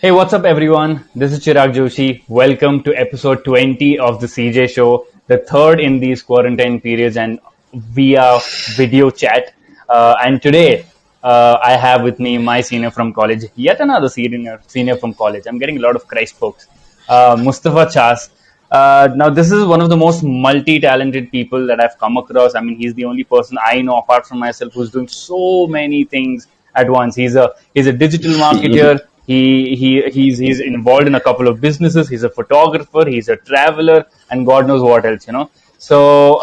Hey, what's up, everyone? This is Chirag Joshi. Welcome to episode 20 of the CJ Show, the third in these quarantine periods and via video chat. And today, I have with me my senior from college, yet another senior from college. I'm getting a lot of Christ folks. Mustafa Chas. Now, this is one of the most multi-talented people that I've come across. I mean, he's the only person I know apart from myself who's doing so many things at once. He's a digital marketer. He's involved in a couple of businesses. He's a photographer. He's a traveler, and God knows what else. So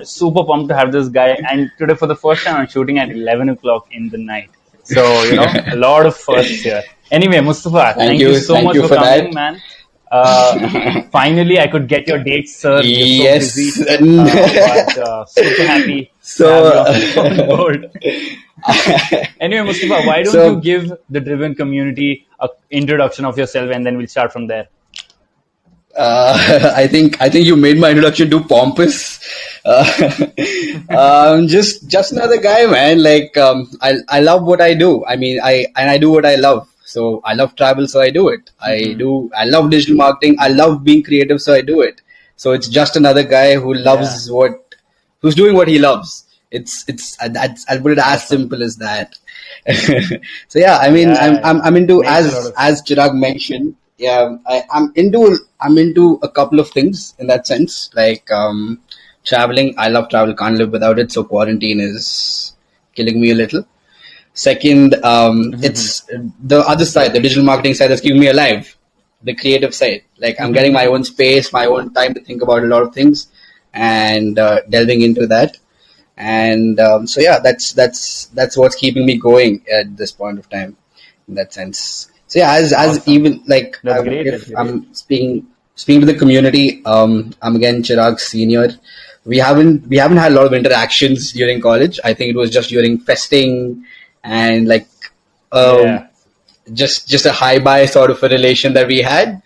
super pumped to have this guy. And today, for the first time, I'm shooting at 11 o'clock in the night. So a lot of firsts here. Anyway, Mustafa, thank you so much for coming, that. man. Finally, I could get your dates, sir. You're so Yes. busy, but super happy to so, have you on board. Anyway, Mustafa, why don't so you give the driven community a introduction of yourself, and then we'll start from there. I think you made my introduction too pompous. Uh, just another guy, man. I love what I do. I do what I love. So I love travel, so I do it. Mm-hmm. I love digital marketing. I love being creative, so I do it. So it's just another guy who Yeah, loves who's doing what he loves. I'll put it as awesome. simple as that. So yeah, Yeah, I'm into, makes a lot of as sense. Chirag mentioned. Yeah, I'm into a couple of things in that sense, traveling. I love travel, can't live without it. So quarantine is killing me a little. Second, Mm-hmm. it's the other side, the digital marketing side that's keeping me alive, the creative side. Like I'm getting my Mm-hmm. own space, my own time to think about a lot of things, and delving into that. And so yeah, that's what's keeping me going at this point of time, in that sense. So yeah, as Awesome. even like That's great. That's if great. I'm speaking to the community, I'm again Chirag senior. We haven't had a lot of interactions during college. I think it was just during festing and um, Yeah, just a high buy sort of a relation that we had.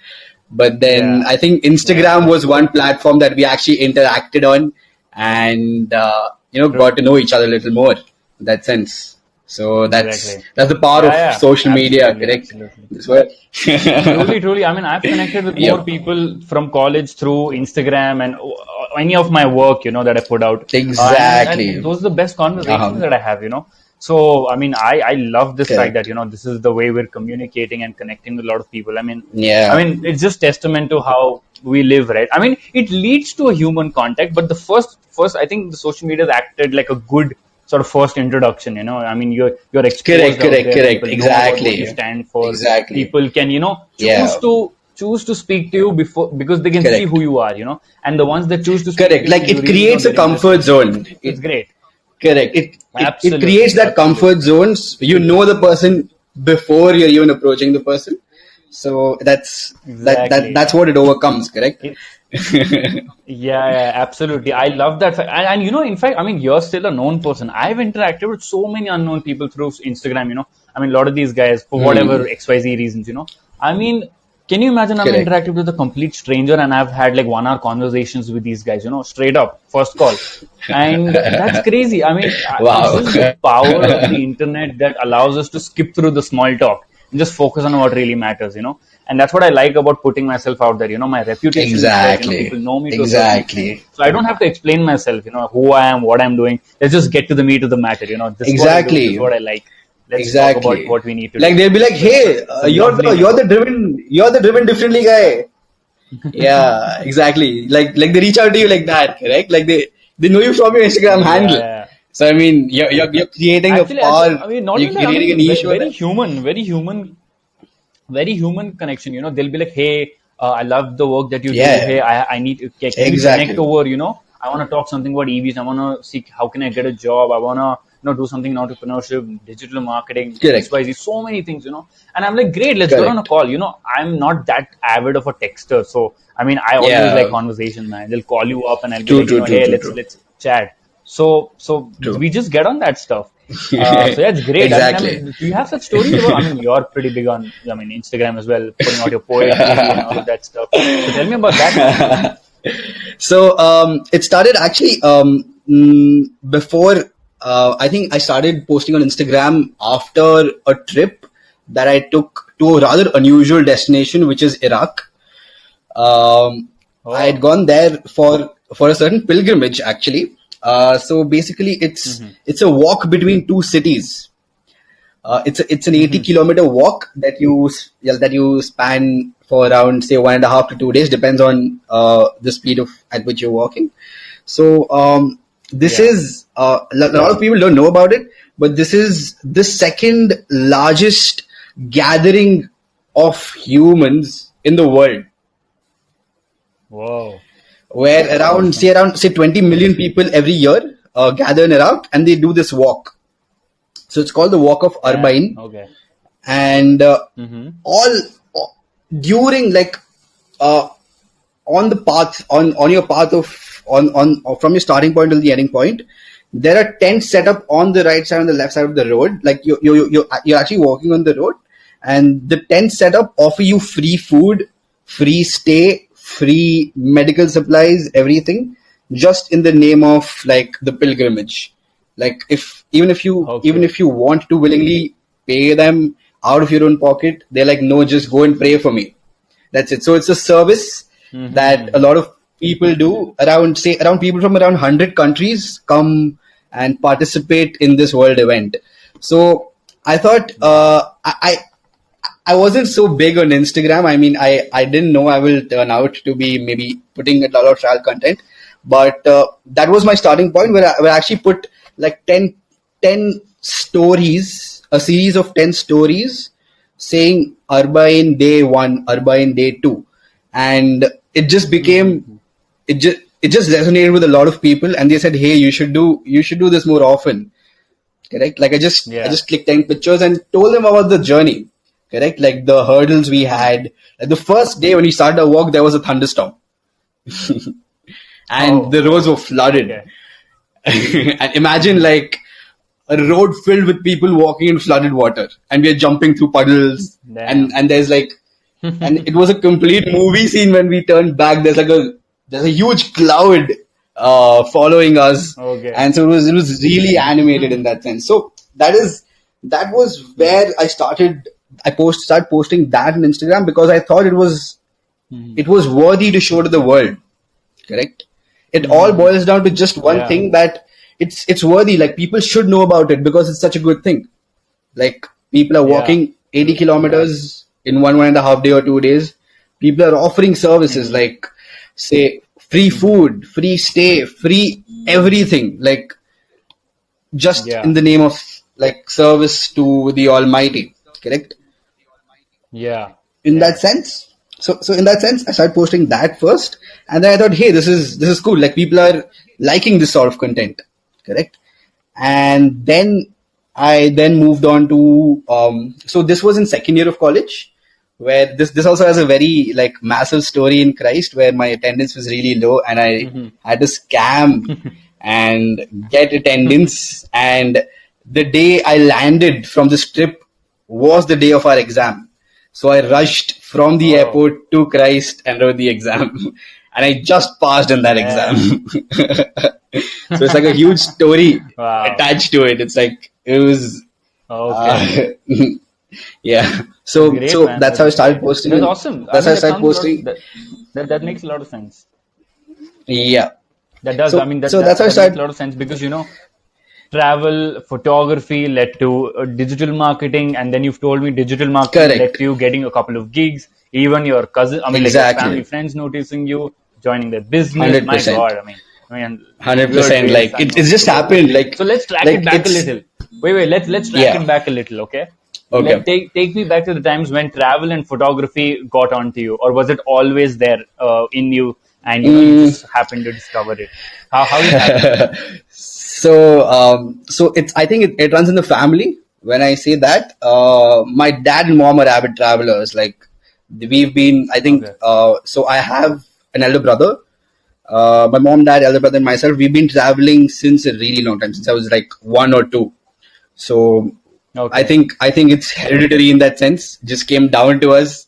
But then yeah, I think yeah. Instagram was one platform that we actually interacted on, and got True. to know each other a little more in that sense. So that's Exactly. that's the power of Yeah, yeah. social media, Absolutely, correct? absolutely. That's what. Truly, truly. I mean, I've connected with more Yep. people from college through Instagram and any of my work, that I put out. And Exactly. those are the best conversations Uh-huh. that I have. So, I mean, I love this fact that, Correct. this is the way we're communicating and connecting with a lot of people. I Yeah. mean, it's just testament to how we live, right? I mean, it leads to a human contact, but the first, I think the social media has acted like a good sort of first introduction. I mean, you're Correct. exposed out Correct. there. Correct. People know about what you Exactly. stand for. Exactly. People can choose Yeah. to speak to you before, because they can see Correct. who you are. And the ones that choose to speak to Correct. you, Like you it really know creates a they're comfort interested. zone. So it's great. Correct. It creates Absolutely, that comfort absolutely. zones. You know the person before you're even approaching the person. So that's Exactly. what it overcomes, correct? It, yeah, yeah, absolutely. I love that. And in fact, I mean, you're still a known person. I've interacted with so many unknown people through Instagram. I mean, a lot of these guys, for Hmm. whatever XYZ reasons. I mean, can you imagine I'm Correct. interacting with a complete stranger and I've had like 1 hour conversations with these guys, straight up, first call. And that's crazy. I mean, it's Wow. just the power of the internet that allows us to skip through the small talk and just focus on what really matters. And that's what I like about putting myself out there. My reputation matters. People Exactly. know me to a certain extent. Exactly. So I don't have to explain myself, who I am, what I'm doing. Let's just get to the meat of the matter. This is what I do. This is Exactly. what I like. Let's talk about Exactly. what we need to Like do. they'll be like, So it's "Hey, it's a lovely network. you're the driven differently guy." Yeah, exactly. Like they reach out to you like that, correct? Like they know you from your Instagram Yeah, handle. yeah. So I mean, you're creating a Actually, power. I mean, not You're even that. I creating a mean, niche for very that. human, very human connection. They'll be like, "Hey, I love the work that you do. Yeah, Hey, I need. Can we connect exactly. over? I want to talk something about EVs. I want to see how can I get a job. I want to do something in entrepreneurship, digital marketing, Correct. XYZ. So many things. And I'm like, great. Let's get on a Correct. call. I'm not that avid of a texter, so I mean, I always like Yeah. conversation, man. They'll call you up and I'll be True, like, true, true, hey, true, let's true. let's chat. So True. we just get on that stuff. So yeah, it's great. I Exactly. mean, do you have such stories about? I mean, you're pretty big on, I mean, Instagram as well, putting out your poetry and all of that stuff. So tell me about that, man. So it started actually before. I think I started posting on Instagram after a trip that I took to a rather unusual destination, which is Iraq. I had Oh. gone there for a certain pilgrimage actually. So basically, it's a walk between two cities. It's an 80-kilometer walk that you span for around say 1.5 to 2 days, depends on the speed of at which you're walking. So this Yeah. is a lot of people don't know about it, but this is the second largest gathering of humans in the world, Whoa. where That's around awesome. say around say 20 million people every year gather in Iraq and they do this walk. So it's called the Walk of Damn. Arbain, Okay. and Mm-hmm. all during like uh, on the path on your path of on from your starting point till the ending point, there are tents set up on the right side and the left side of the road. Like you're actually walking on the road, and the tents set up offer you free food, free stay, free medical supplies, everything, just in the name of like the pilgrimage. Like if even Okay. if you want to willingly pay them out of your own pocket, they're like, no, just go and pray for me. That's it. So it's a service that a Mm-hmm. lot of people do around, say, around people from around 100 countries come and participate in this world event. So I thought, Wow. I wasn't so big on Instagram. I mean, I didn't know I will turn out to be maybe putting a lot of trial content, but that was my starting point where I actually put like 10 stories, a series of 10 stories saying Arbain day one, Arbain day two. And it just became, Mm-hmm. it just resonated with a lot of people and they said, hey, you should do this more often. Correct. Like I Yeah. just clicked 10 pictures and told them about the journey. Correct. Like the hurdles we had. Like the first day when we started our walk, there was a thunderstorm and Oh. the roads were Oh. flooded. Okay. And imagine like a road filled with people walking in flooded water and we're jumping through puddles Damn. and there's like, and it was a complete movie scene when we turned back. There's a huge cloud following us, Okay. and so it was really animated in that sense. So that was where I started. Started posting that on Instagram because I thought Mm-hmm. it was worthy to show to the world. Correct. It all Mm-hmm. boils down to just one Yeah. thing, that it's worthy. Like people should know about it because it's such a good thing. Like people are Yeah. walking 80 kilometers in 1.5 day or 2 days. People are offering services Mm-hmm. like, say, free Mm-hmm. food, free stay, free everything, like just in Yeah. the name of like service to the Almighty. Correct. Yeah. In that Yeah. sense, so in that sense, I started posting that first, and then I thought, hey, this is cool. Like people are liking this sort of content. Correct. And then I then moved on to so this was in second year of college, where this also has a very like massive story in Christ, where my attendance was really low and I Mm-hmm. had to scam and get attendance, and the day I landed from this trip was the day of our exam. So I rushed from the Oh. airport to Christ and wrote the exam, and I just passed in that exam. Damn. So it's like a huge story Wow. attached to it. It's like it was, Okay. uh, yeah. That's So great, man. that's That's how I started great. posting, That's and awesome. I that's how mean, I that started sounds a lot. posting. That makes a lot of sense. Yeah. That does. I mean, So that's how I that makes a started. lot of sense because travel, photography led to digital marketing, and then you've told me digital marketing led Correct. to you getting a couple of gigs. Even your cousin, I mean, like your family Exactly. friends noticing you, joining their business. Hundred My percent. God, I mean, Hundred weird percent. ways. Like I know it's just the world works. happened. So let's track it Like back a it's little. Wait. Let's track yeah. it back a little, okay? Okay. Take me back to the times when travel and photography got onto you, or was it always there in you, and you Mm. just happened to discover it? How did it happen? So it's I think it runs in the family. When I say that, my dad and mom are avid travelers. Like we've been, I think. Okay. So I have an elder brother. My mom, dad, elder brother, and myself. We've been traveling since a really long time, since I was like 1 or 2. So Okay. I think it's hereditary in that sense. Just came down to us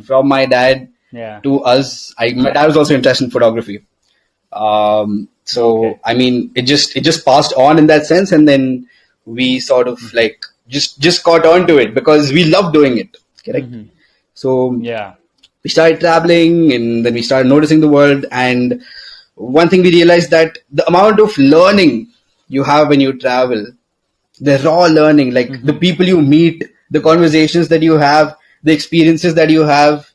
from my dad Yeah. to us. My dad was also interested in photography. So Okay. I mean, it just passed on in that sense, and then we sort of like just caught on to it because we love doing it. correct? So Yeah. we started traveling, and then we started noticing the world. And one thing we realized, that the amount of learning you have when you travel, the raw learning, like the people you meet, the Yeah. conversations that you have, the experiences that you have,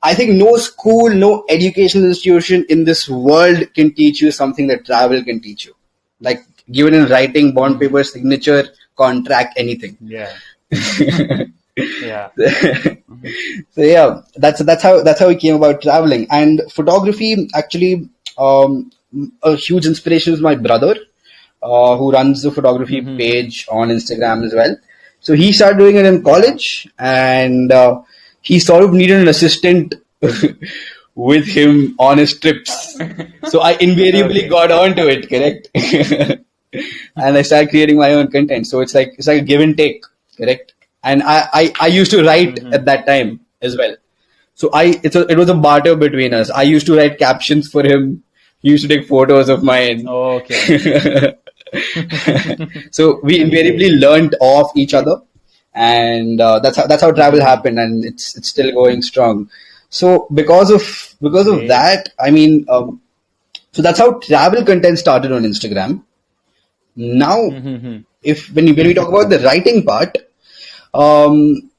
I think no school, no educational institution in this world can teach you something that travel can teach you. Like given in writing, bond paper, signature, contract, anything. Yeah. Yeah. So yeah, that's how we came about traveling. And photography, actually, a huge inspiration is my brother, who runs the photography page on Instagram as well. So he started doing it in Yeah. college, and he sort of needed an assistant with him on his trips. So I invariably Okay. got onto it, correct? And I started creating my own content. So it's like a give and take, correct? And I used to write at that time as well. So it was a barter between us. I used to write captions for him. He used to take photos of mine. Okay. So we That's invariably great. learned off each other, and that's how travel happened, and it's still going strong. So because of Great. that, I mean, so that's how travel content started on Instagram. Now, if when we talk about the writing part, um,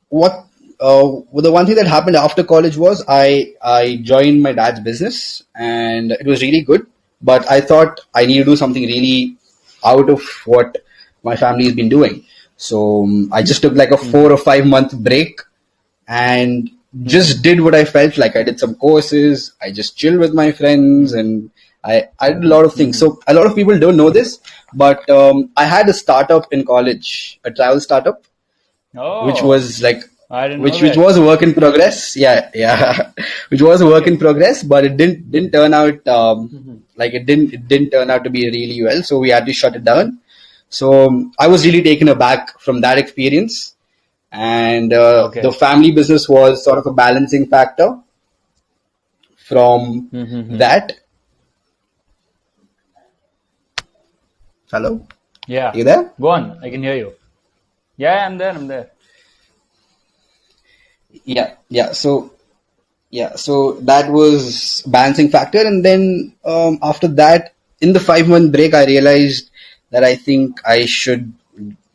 what well, the one thing that happened after college was I joined my dad's business, and it was really good. But I thought I need to do something really out of what my family has been doing. So I just took like a 4 or 5 month break, and just did what I felt like. I did some courses. I just chilled with my friends, and I did a lot of things. So a lot of people don't know this, but I had a startup in college, a travel startup, which Oh, was like I didn't know which that. was a work in progress. Yeah, which was a work in Okay. progress, but it didn't turn out, like it didn't turn out to be really well. So we had to shut it down. So I was really taken aback from that experience, and the Okay. family business was sort of a balancing factor from that. Hello, Yeah. you there? Go on. I can hear you. Yeah, I'm there. I'm there. Yeah. So that was balancing factor, and then after that, in the 5 month break, I realized that I think I should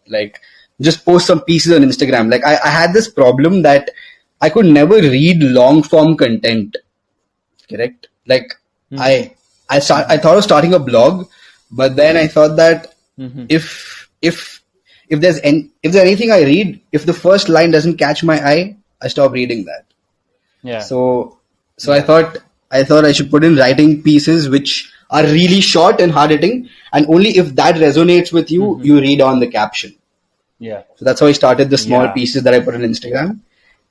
like just post some pieces on Instagram. Like I had this problem that I could never read long form content. Correct? Like I I thought of starting a blog, but then I thought that if if if there's anything I read, if the first line doesn't catch my eye, I stop reading that. Yeah. So so I Yeah. thought I thought I should put in writing pieces which are really short and hard hitting, and only if that resonates with you, you read on the caption. Yeah. So that's how I started the small Yeah. pieces that I put on Instagram,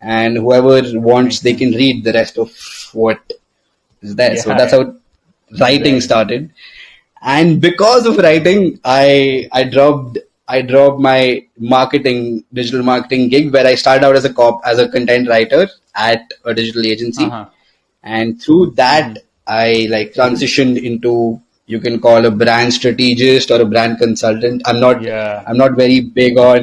and whoever wants, Makes they can sense. read the rest of what is there. So Yeah. that's Yeah. how writing Exactly. started. And because of writing, I dropped my digital marketing gig, where I started out as a content writer at a digital agency, Uh-huh. and through that I like transitioned into, you can call, a brand strategist or a brand consultant. Yeah. I'm not very big on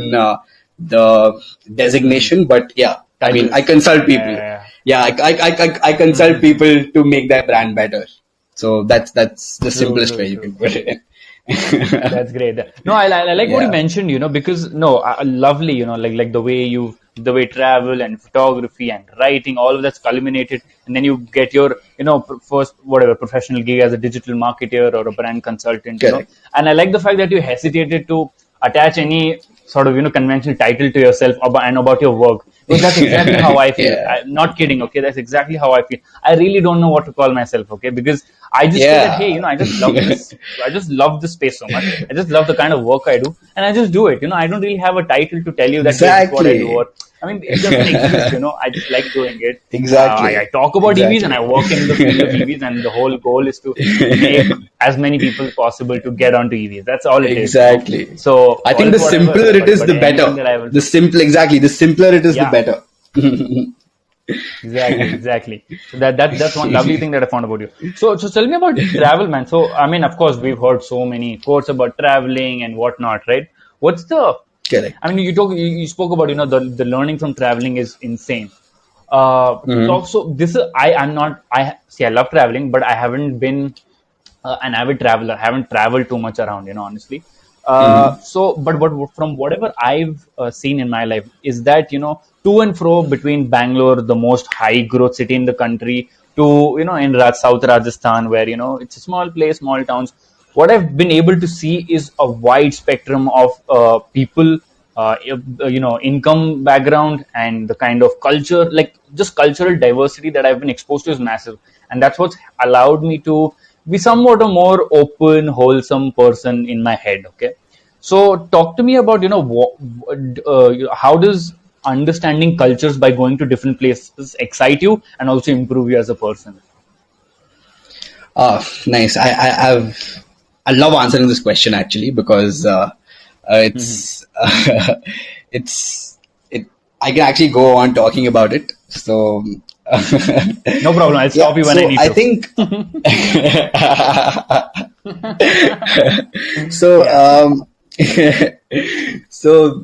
the designation, but yeah, I mean, I Titles. consult people. Yeah. Yeah, I consult people to make their brand better. So that's the True, simplest true, way you true. can put it. That's great. No, I like what you Yeah, mentioned, because no, lovely, like the way travel and photography and writing, all of that's culminated, and then you get your, first whatever professional gig as a digital marketer or a brand consultant. correct. And I like the fact that you hesitated to attach any sort of, conventional title to yourself and about your work. Because that's exactly how I feel. Yeah, Not kidding, okay? That's exactly how I feel. I really don't know what to call myself, okay? Because I just feel that, hey, yeah, I just love this. I just love this space so much. I just love the kind of work I do, and I just do it. I don't really have a title to tell you that, hey, this is what I do, exactly, or I mean, it doesn't exist. I just like doing it. I exactly, talk about EVs and I exactly. work in the field of EVs, and the whole goal is to make as many people possible to get onto EVs. That's all it is. Exactly. So I call think it the whatever, simpler it is, but the anything better. that I will, The simpler it is, the yeah. better. Exactly, exactly. So that's one lovely thing that I found about you. So tell me about travel, man. So I mean, of course, we've heard so many quotes about traveling and whatnot, right? What's the Correct. I mean, you spoke about the learning from traveling is insane. Mm-hmm. Talk so this is I'm not I see I love traveling, but I haven't been an avid traveler. I haven't traveled too much around, honestly. Mm-hmm. So, but from whatever I've seen in my life is that to and fro between Bangalore, the most high growth city in the country, to in South Rajasthan, where it's a small place, small towns. What I've been able to see is a wide spectrum of people, income background, and the kind of culture, like just cultural diversity that I've been exposed to is massive, and that's what's allowed me to be somewhat a more open, wholesome person in my head. Okay, so talk to me about how does understanding cultures by going to different places excite you and also improve you as a person? Nice. I love answering this question actually because Hmm. it's it's it. I can actually go on talking about it. So No problem. I'll stop yeah. you when I So need I to. think so. Yeah. So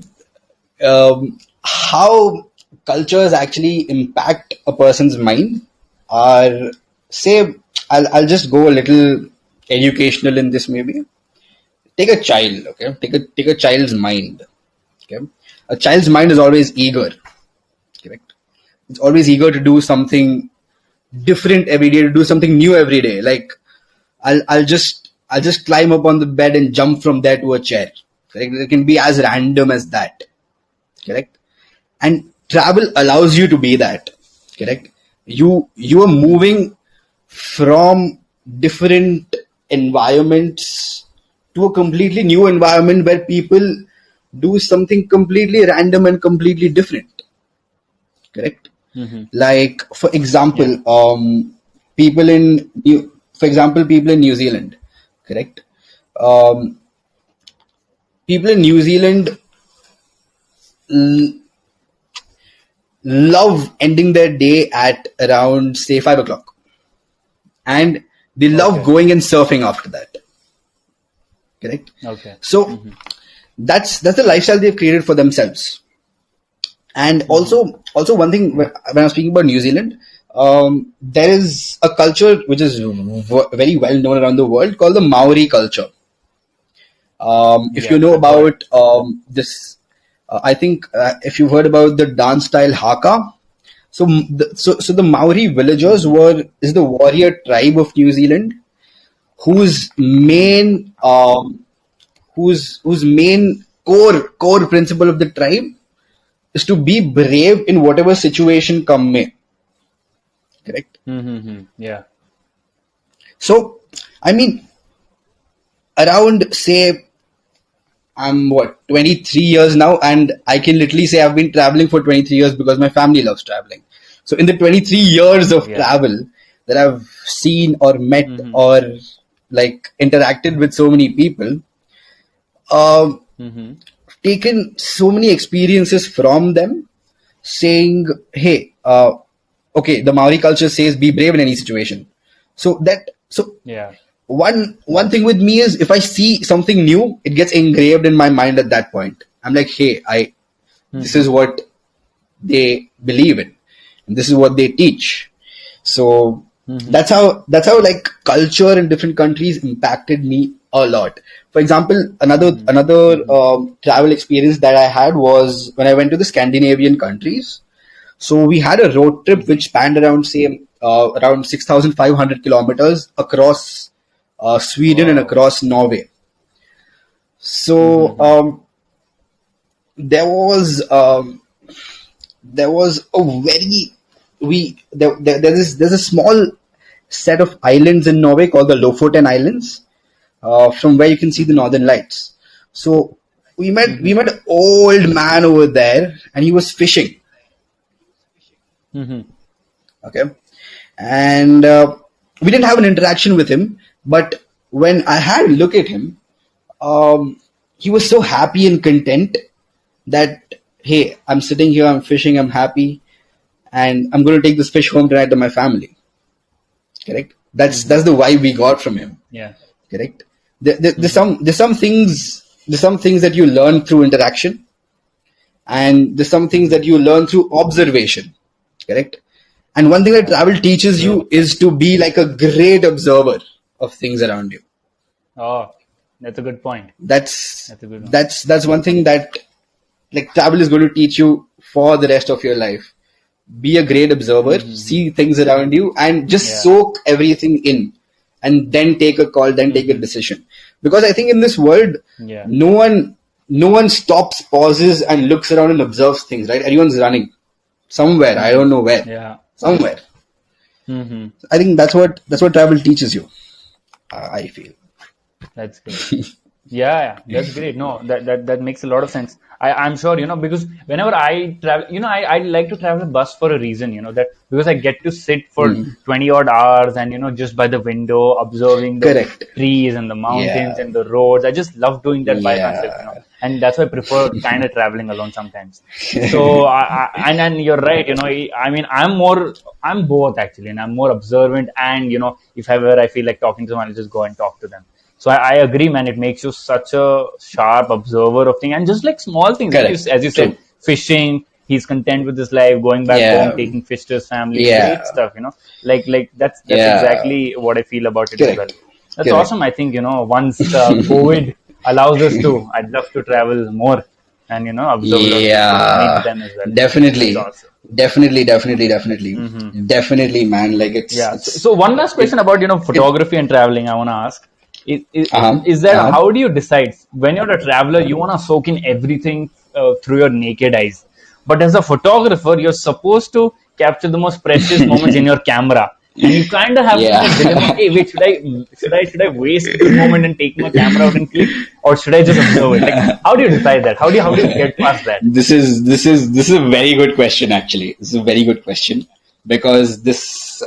how cultures actually impact a person's mind are, say, I'll just go a little educational in this maybe. Take a child, okay? Take a child's mind. Okay. A child's mind is always eager, correct? It's always eager to do something different every day, to do something new every day. Like I'll just climb up on the bed and jump from there to a chair. Correct? It can be as random as that. Correct? And travel allows you to be that. Correct? You are moving from different environments to a completely new environment where people do something completely random and completely different. Correct? Hmm. Like for example, Yeah. people in New Zealand. Correct? um, People in New Zealand l- love ending their day at around say 5 o'clock, and they love Okay. going and surfing after that. Correct. Okay. So Hmm. that's the lifestyle they've created for themselves. And Hmm. also one thing, when I'm speaking about New Zealand, there is a culture which is very well known around the world called the Maori culture. If you Yeah, know I've heard. about this, I think if you've heard about the dance style Haka. So the Maori villagers Hmm. were is the warrior tribe of New Zealand, whose main whose main core principle of the tribe is to be brave in whatever situation come may. Correct. Hmm. Yeah. So I mean, around say I'm what 23 years now, and I can literally say I've been traveling for 23 years because my family loves traveling. So in the 23 years of Yeah. travel that I've seen or met Hmm. or like interacted with so many people, um, Hmm. taken so many experiences from them, saying, "Hey, okay, the Maori culture says be brave in any situation." So Yeah. one thing with me is if I see something new, it gets engraved in my mind at that point. I'm like, hey, I this Hmm. is what they believe in, and this is what they teach. So Hmm. that's how like culture in different countries impacted me a lot. For example, Hmm. another Hmm. travel experience that I had was when I went to the Scandinavian countries. So we had a road trip Hmm. which spanned around say around 6,500 kilometers across Sweden and Wow. across Norway. So Hmm. there was there was a very we there's a small set of islands in Norway called the Lofoten Islands, from where you can see the Hmm. Northern Lights. So we Hmm. met an old man over there, and he was fishing. Hmm. Okay, and we didn't have an interaction with him, but when I had a look at him, he was so happy and content that hey, I'm sitting here, I'm fishing, I'm happy, and I'm going to take this fish home tonight to my family. Correct. That's Hmm. the vibe we got from him. Yeah. Correct. There's Hmm. some things that you learn through interaction. and there's some things that you learn through observation, correct? And one thing that travel teaches True. you is to be like a great observer of things around you. Oh, that's a good point. That's That's a good one. that's one thing that like travel is going to teach you for the rest of your life. Be a great observer, Mm-hmm. see things around you, and just Yeah. soak everything in, and then take a call, then take a Mm-hmm. decision. Because I think in this world, Yeah. no one, no one stops, pauses, and looks around and observes things. Right? Everyone's running somewhere. I Mm-hmm. don't know where. Yeah. Somewhere. Mm-hmm. I think that's what travel teaches you. I feel. That's great. Yeah, yeah, that's great. No, that makes a lot of sense. I'm sure, because whenever I travel, I like to travel bus for a reason, that because I get to sit for Mm. 20 odd hours and, just by the window, observing the Correct. trees and the mountains Yeah. and the roads. I just love doing that by myself. Yeah. And that's why I prefer kind of traveling alone sometimes. So, and you're right, I mean, I'm both actually, and I'm more observant. And, if ever I feel like talking to someone, I'll just go and talk to them. So I agree, man. It makes you such a sharp observer of things, and just like small things, Correct. as you True. said, fishing. He's content with his life, going back home, Yeah. taking fish to his family. Great Yeah. stuff. Like that's Yeah. exactly what I feel about it as well. Correct. That's Correct. awesome. I think once COVID allows us to, I'd love to travel more and observe a lot of people, meet Yeah. them as well. That's Definitely. awesome. Definitely. Definitely. Definitely. Hmm. Definitely, man. Like Yeah. So, it's so one last it question about it. photography and traveling. I want to ask Uh huh. is that Uh huh. how do you decide when you're a traveler you want to soak in everything through your naked eyes, but as a photographer you're supposed to capture the most precious moments in your camera, and you kind of have Yeah. that dilemma. Hey, wait, should I waste this moment and take my camera out and click, or should I just observe it? Like, how do you decide that? How do you get past that? This is a very good question. Actually, this is a very good question because this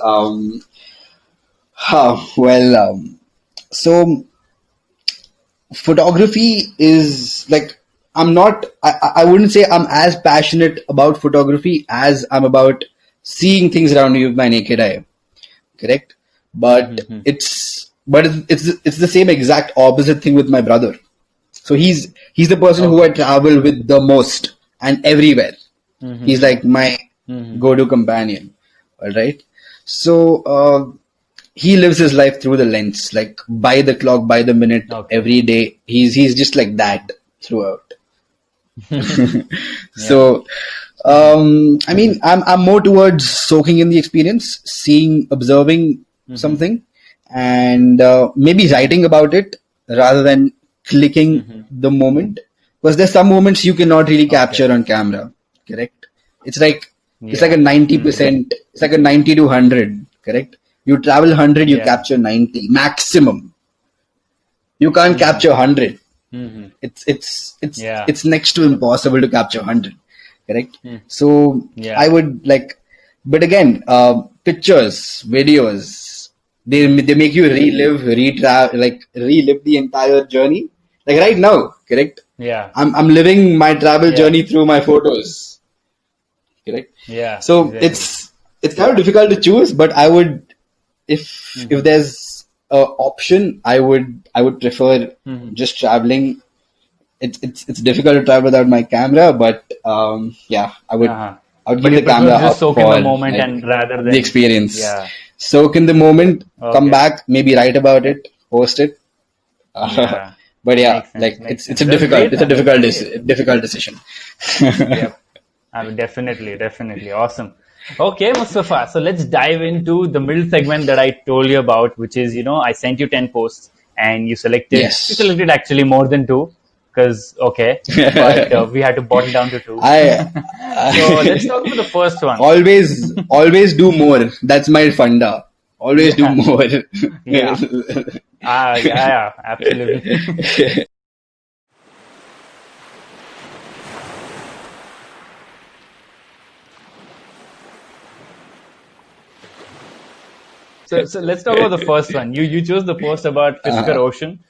well so photography is like I wouldn't say I'm as passionate about photography as I'm about seeing things around you with my naked eye, correct? But Mm-hmm. it's the same exact opposite thing with my brother. So he's the person who I Okay. travel with the most and everywhere. He's Mm-hmm. like my Mm-hmm. go-to companion. All right. So he lives his life through the lens, like by the clock, by the minute, Okay. every day. He's just like that throughout. Yeah. So I mean, I'm more towards soaking in the experience, seeing, observing Mm-hmm. something, and maybe writing about it rather than clicking Mm-hmm. the moment. Because there's some moments you cannot really Okay. capture on camera. Correct? It's like it's like a Yeah. ninety Mm-hmm. percent. It's like a 90 to 100. Correct? You travel 100, you Yeah. capture 90 maximum. You can't Mm-hmm. capture 100. Mm-hmm. Yeah. It's next to impossible to capture 100, correct? Mm. So I Yeah. would like, but again, pictures, videos, they make you relive the entire journey, like right now, correct? Yeah. I'm living my travel Yeah. journey through my photos, correct? Yeah. So Exactly. it's kind of difficult to choose, but I would, if Mm-hmm. there's a option, I would prefer Mm-hmm. just traveling. It's difficult to travel without my camera, but yeah, Uh-huh. I would But give you the prefer to camera just up soak in the for moment like and rather the than, experience. yeah. Soak in the moment, come Okay. back, maybe write about it, post it. Yeah. But yeah, Makes sense. like Makes it's sense. a That's great, man. That's difficult great. difficult decision. Yep. I mean, definitely, definitely. Awesome. Okay, Mustafa. So let's dive into the middle segment that I told you about, which is, I sent you 10 posts and you Yes. selected actually more than two because, okay, but we had to bottle down to two. I, So let's I talk about the first one. always do more. That's my funda. Always do Yeah. more. Yeah. Yeah, yeah, absolutely. So let's talk about the first one. You chose the post about Fisker uh, Ocean,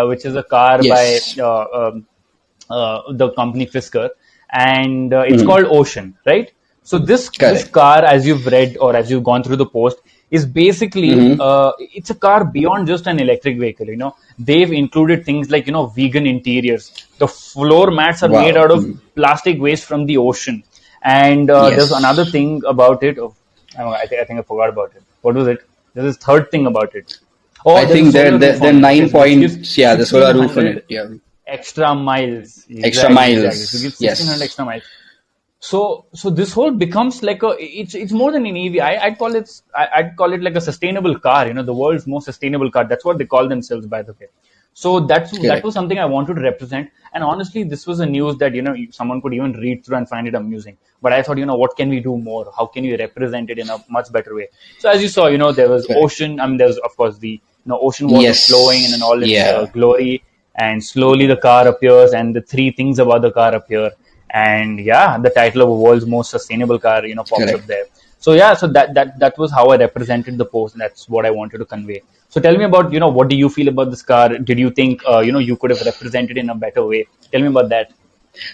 which is a car by yes. the company Fisker, and it's Mhm. called Ocean, right? So this Correct. car, as you've read or as you've gone through the post, is basically Mm-hmm. it's a car beyond just an electric vehicle. They've included things like vegan interiors. The floor mats are made Wow. out of Mm. plastic waste from the ocean, and there's another Yes. thing about it. Oh, I think I forgot about it. What was it? There's this third thing about it. Oh, I there's a think solar they're, roof they're on it, nine which gives points. Yeah, the solar roof on it. 1600 Yeah. extra miles. Extra Exactly. So it miles. gives 1600 Yes. extra miles. So this whole becomes like it's more than an EV. I'd call it like a sustainable car. The world's most sustainable car. That's what they call themselves, by the way. So that was Correct. something I wanted to represent. And honestly, this was a news that someone could even read through and find it amusing. But I thought, what can we do more? How can we represent it in a much better way? So as you saw, there was Correct. ocean. I mean, there was of course the ocean water flowing in Yes. all its Yeah. glory, and slowly the car appears, and the three things about the car appear, and yeah, the title of the world's most sustainable car pops up Correct. there. So yeah, so that was how I represented the post, and that's what I wanted to convey. So tell me about what do you feel about this car? Did you think you could have represented in a better way? Tell me about that.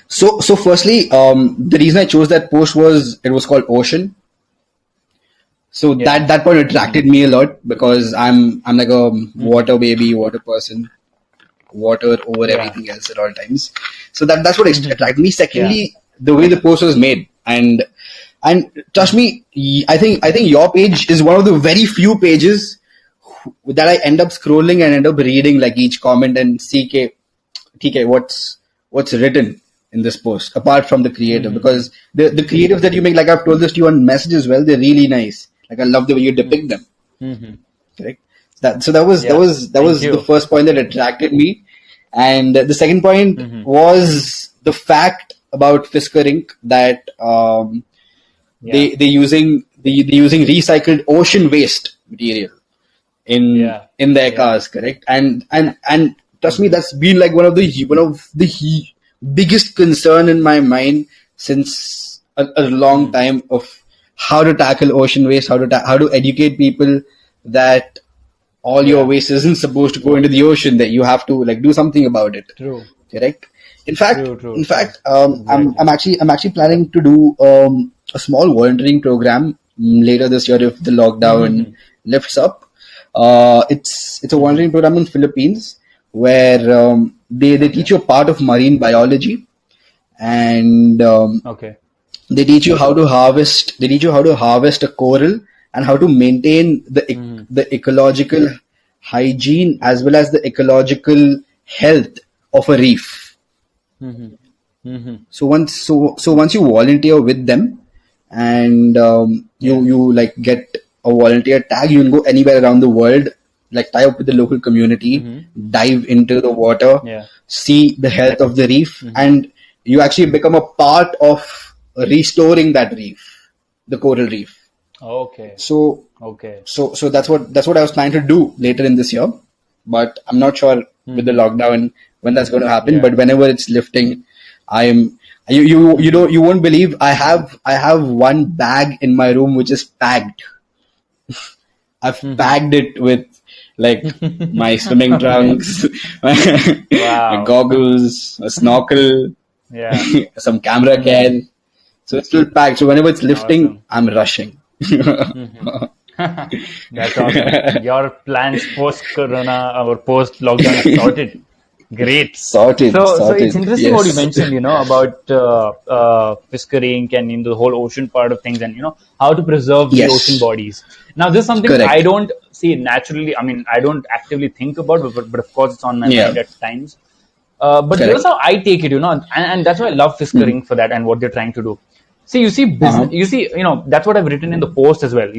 So firstly, the reason I chose that post was it was called Ocean. So Yeah. that point attracted me a lot because I'm like a water baby, water person, water over Yeah. everything else at all times. So that's what attracted me. Yeah. Secondly, the way the post was made, and trust me, I think your page is one of the very few pages that I end up scrolling and end up reading like each comment and see TK, what's written in this post apart from the creative, because the creatives that you make, like I've told this to you on message as well, they're really nice. Like I love the way you depict them. Mm-hmm. Correct. That Yeah. was that Thank was the you. first point that attracted me, and the second point Mm-hmm. was the fact about Fisker Inc. that Yeah. they using recycled ocean waste material Yeah. in their Yeah. cars, correct? And trust me, that's been like one of the biggest concern in my mind since a long time of how to tackle ocean waste, how to educate people that all your Yeah. waste isn't supposed to go into the ocean, that you have to like do something about it, True. correct? In fact, True. True. in True. fact, Exactly. I'm actually planning to do a small volunteering program later this year if the lockdown Mm-hmm. lifts up. It's a Mm-hmm. volunteering program in Philippines where they Okay. teach you a part of marine biology, and Okay. they teach you how to harvest. They teach you how to harvest a coral and how to maintain Mm-hmm. the ecological hygiene as well as the ecological health of a reef. Mm-hmm. Mm-hmm. So once you volunteer with them, and Yeah. you like get a volunteer tag, you can go anywhere around the world, like tie up with the local community, Mm-hmm. dive into the water, Yeah. see the health of the reef, Mm-hmm. and you actually become a part of restoring that reef, the coral reef. Okay. So Okay. so that's what I was planning to do later in this year, but I'm not sure with the Mm-hmm. lockdown when that's going to happen. Yeah. But whenever it's lifting, I'm you don't you won't believe I have one bag in my room which is packed. I've Mm-hmm. packed it with like my swimming Okay. trunks, my Wow. goggles, a snorkel, Yeah. some camera Mm-hmm. can. So it's still packed. So whenever it's lifting, Awesome. I'm rushing. That's awesome. Your plans post Corona or post lockdown is sorted. Great. Sorted, So it's sorted. interesting what you Yes. mentioned, about fishing and in the whole ocean part of things, and how to preserve the ocean Yes. bodies. Now, this is something I Correct. don't see naturally. I mean, I don't actively think about, but of course, it's on my Yeah. mind at times. But here's Correct. how I take it, and that's why I love Mm. Fiskering for that and what they're trying to do. See, you see, business. Uh-huh. You see, that's what I've written in the post as well.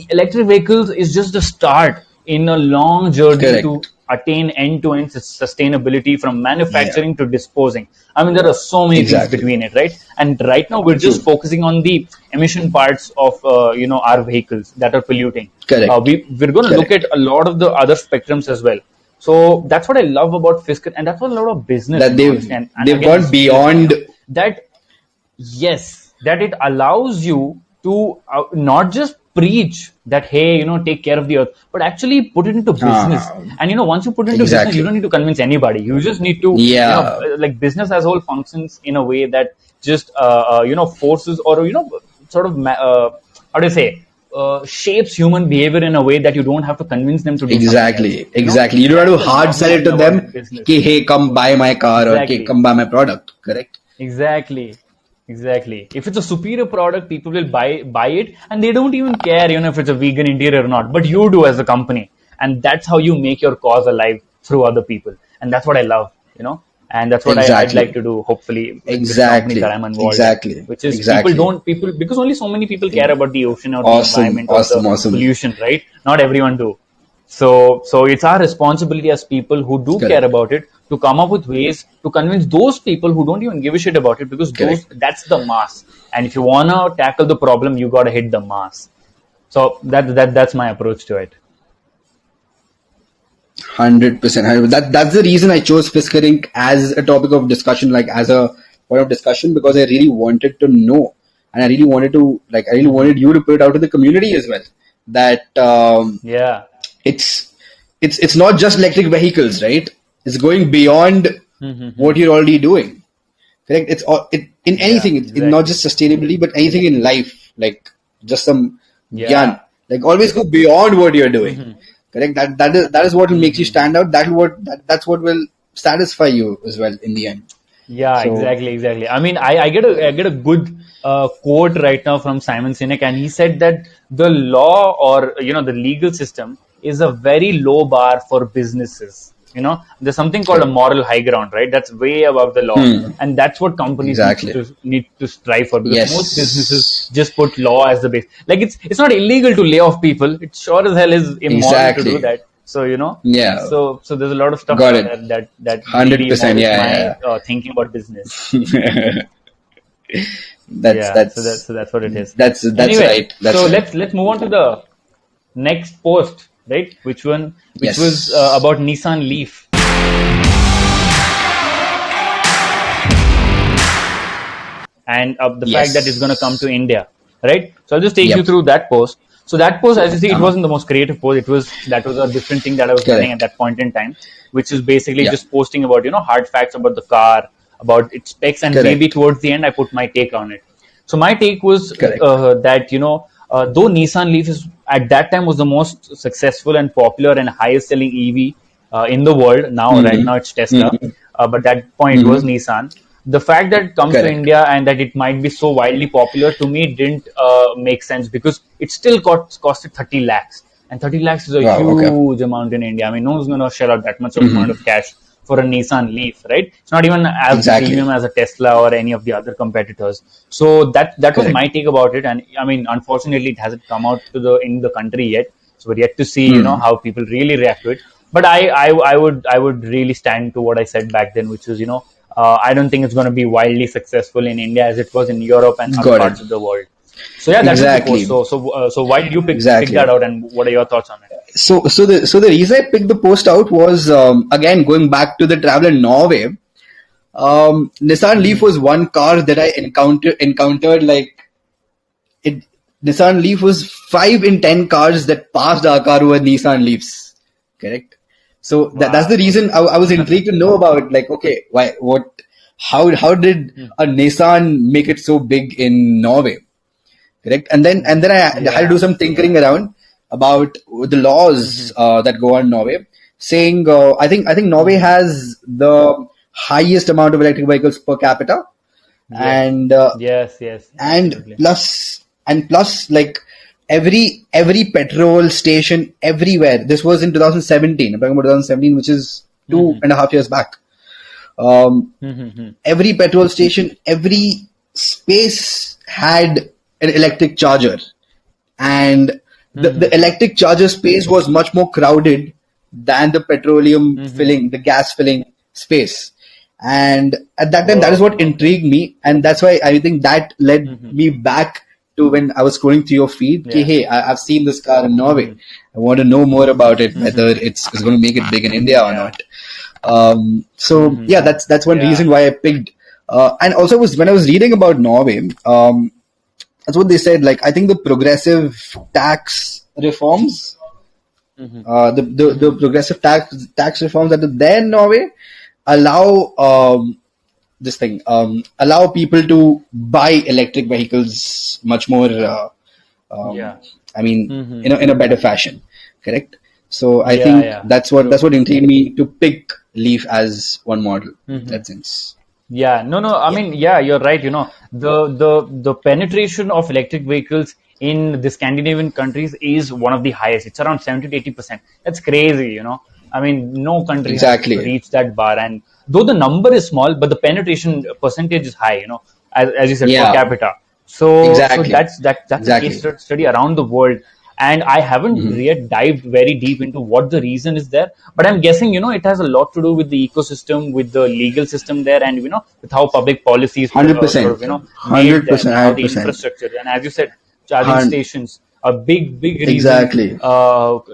Electric vehicles is just the start in a long journey to Correct. attain end-to-end sustainability from Yeah. manufacturing to disposing. I mean, there are so many things Exactly. between it, right? And right now, we're just True. focusing on the emission parts of our vehicles that are polluting. Correct. We're going to look Correct. at a lot of the other spectrums as well. So that's what I love about Fisker, and that's what a lot of business, That honestly. And they've again, gone this is me saying, beyond. that yes, that it allows you to not just preach that, hey, take care of the earth, but actually put it into business. Uh, And once you put it into business, you don't exactly. need to convince anybody. You just need to, Yeah. like business as a whole functions in a way that just forces, or sort of how do you say, shapes human behavior in a way that you don't have to convince them to do something else. Exactly. You don't have That's to the hard sell lovely it thing to about them. business. Ki, hey, come buy my car or okay, Exactly. come buy my product. Correct. Exactly. Exactly. If it's a superior product, people will buy it, and they don't even care, if it's a vegan interior or not. But you do as a company, and that's how you make your cause alive through other people, and that's what I love, and that's what I'd like Exactly. to do. Hopefully, with the companies that Exactly. I'm involved in, Exactly. which is Exactly. people because only so many people care Ex- about the ocean or the Awesome. environment or the Awesome. Awesome. pollution, right? Not everyone do. So it's our responsibility as people who do care Correct. about it to come up with ways to convince those people who don't even give a shit about it, because those Correct. that's the mass. And if you wanna tackle the problem, you gotta hit the mass. So that's my approach to it. 100%. That's the reason I chose Fiskering as a topic of discussion, like as a point of discussion, because I really wanted to know, and I really wanted to, like, I really wanted you to put it out to the community as well. That Yeah. it's it's not just electric vehicles, right? It's going beyond what you're already doing. Correct. In Yeah. anything. It's in not Exactly. just sustainability, but anything in life. Like just some Yeah. gyan. Like always go beyond what you're doing. Correct. That is what will make you stand out. That's what will satisfy you as well in the end. Yeah, So exactly, exactly. I mean, I get a good quote right now from Simon Sinek, and he said that the law, or the legal system, is a very low bar for businesses. There's something called a correct. moral high ground, right? That's way above the law, and that's what companies Exactly. need to strive for, because most businesses Yes. just put law as the base. Like it's not illegal to lay off people. It sure as hell is immoral to do Exactly. that. So Yeah. so there's a lot of stuff Got over it. there that Hundred really percent. morphs Yeah. my thinking about business. Yeah. that's Yeah, so that's that's what it is. that's Anyway, right. That's so right. let's move on to the next post, right? Which was Yes. about Nissan Leaf, and the fact that it's going to come to Yes. India, right? So I'll just take you Yep. through that post. So that post, as you see, it Uh-huh. wasn't the most creative post. That was a different thing that I was running at Correct. that point in time, which is basically Yeah. just posting about hard facts about the car, about its specs, and maybe Correct. towards the end I put my take on it. So my take was Correct. that though Nissan Leaf is at that time was the most successful and popular and highest selling EV in the world. Now, right now Mm-hmm. it's Tesla, Mm-hmm. but that point it was Mm-hmm. Nissan. The fact that it comes to Correct. India and that it might be so widely popular, to me didn't make sense, because it still costed 30 lakhs, and 30 lakhs is a Wow. Okay. huge amount in India. I mean, no one's going to shell out that much of amount of Mm-hmm. cash for a Nissan Leaf, right? It's not even as Exactly. premium as a Tesla or any of the other competitors. So that was my Correct. take about it. And I mean, unfortunately, it hasn't come out in the country yet. So we're yet to see, Hmm. how people really react to it. But I would really stand to what I said back then, which was, I don't think it's going to be wildly successful in India as it was in Europe and other Got it. parts of the world. So yeah, that was the post. Exactly. So why did you pick that Exactly. out, and what are your thoughts on it? So the reason I picked the post out was again going back to the travel in Norway. Nissan Leaf was one car that I encountered like it. Nissan Leaf was 5 in 10 cars that passed our car were Nissan Leafs. Correct. So that's the Wow. reason I was intrigued to know about like okay why what how did a Nissan make it so big in Norway? Correct. And then I had to do Yeah. some tinkering around about the laws that go on in Norway, saying I think Norway has the highest amount of electric vehicles per capita, Yes. and Yes. Yes. and Absolutely. plus like every petrol station everywhere. This was in 2017. I'm talking about 2017, which is two Mm-hmm. and a half years back. Um, Mm-hmm. every petrol station, every space had an electric charger, and the Mm-hmm. electric charger space was much more crowded than the petroleum Mm-hmm. filling, the gas filling space. And at that time, that is Whoa. what Okay. intrigued me, and that's why I think that led Mm-hmm. me back to when I was scrolling through your feed. Okay, Yeah. hey, I've seen this car in Norway. Mm-hmm. I want to know more about it, whether Mm-hmm. it's going to make it big in India or Yeah. not. So yeah, Mm-hmm. that's one Yeah. reason why I picked. And also was when I was reading about Norway. That's what they said. Like I think the progressive tax reforms, Mm-hmm. the Mm-hmm. progressive tax reforms that are there in Norway allow this thing allow people to buy electric vehicles much more Yeah. I mean, Mm-hmm. in a better fashion, correct? So I Yeah, think yeah. that's True. what intrigued me to pick Leaf as one model in Mm-hmm. that sense. Yeah, no, no. I Yeah, mean, yeah, you're right. The penetration of electric vehicles in the Scandinavian countries is one of the highest. It's around 70 to 80%. That's crazy. I mean, no country has exactly, reached that bar. And though the number is small, but the penetration percentage is high, as you said, per yeah, capita. So exactly, that's a case exactly. study around the world, and I haven't Hmm. yet dived very deep into what the reason is there. But I'm guessing it has a lot to do with the ecosystem, with the legal system there, and with how public policies Hundred sort percent, of made hundred there, percent, and how hundred the percent. infrastructure. And as you said, charging stations. A big reason Exactly,